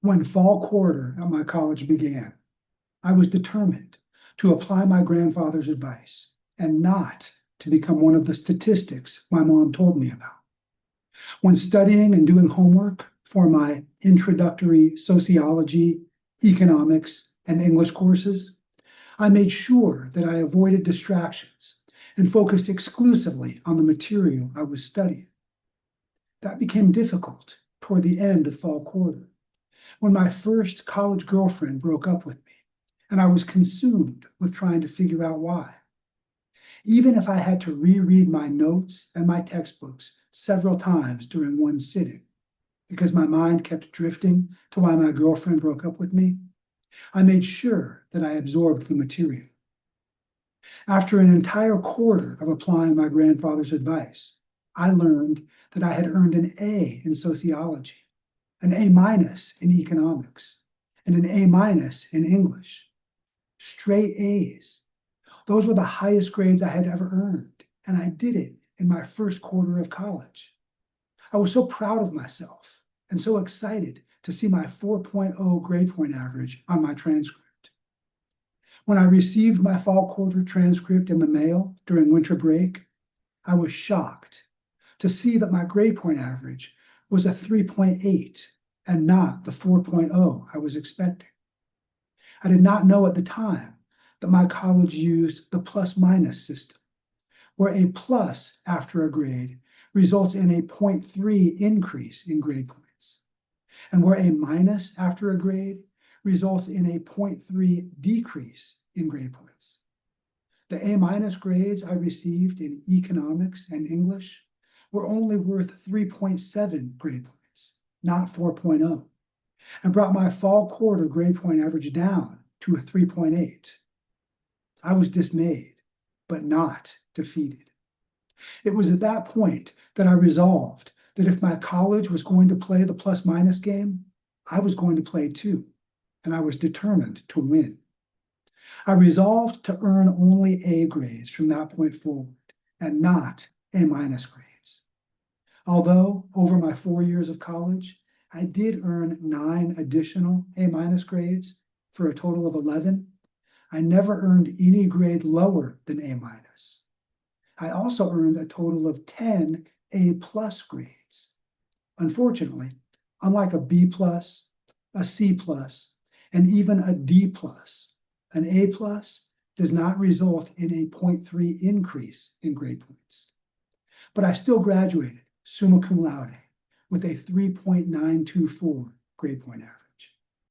When fall quarter at my college began, I was determined to apply my grandfather's advice and not to become one of the statistics my mom told me about. When studying and doing homework for my introductory sociology, economics, and English courses, I made sure that I avoided distractions and focused exclusively on the material I was studying. That became difficult toward the end of fall quarter, when my first college girlfriend broke up with me, and I was consumed with trying to figure out why. Even if I had to reread my notes and my textbooks several times during one sitting, because my mind kept drifting to why my girlfriend broke up with me, I made sure that I absorbed the material. After an entire quarter of applying my grandfather's advice, I learned that I had earned an A in sociology, an A- in economics, and an A- in English. Straight A's. Those were the highest grades I had ever earned, and I did it in my first quarter of college. I was so proud of myself and so excited to see my 4.0 grade point average on my transcript. When I received my fall quarter transcript in the mail during winter break, I was shocked to see that my grade point average was a 3.8 and not the 4.0 I was expecting. I did not know at the time that my college used the plus-minus system, where a plus after a grade results in a 0.3 increase in grade points, and where a minus after a grade results in a 0.3 decrease in grade points. The A- grades I received in economics and English were only worth 3.7 grade points, not 4.0, and brought my fall quarter grade point average down to a 3.8. I was dismayed, but not defeated. It was at that point that I resolved that if my college was going to play the plus-minus game, I was going to play too, and I was determined to win. I resolved to earn only A grades from that point forward, and not A- grades. Although over my 4 years of college, I did earn 9 additional A- grades for a total of 11, I never earned any grade lower than A-. I also earned a total of 10 A+ grades. Unfortunately, unlike a B+, a C+, and even a D+, an A+ does not result in a 0.3 increase in grade points. But I still graduated summa cum laude with a 3.924 grade point average.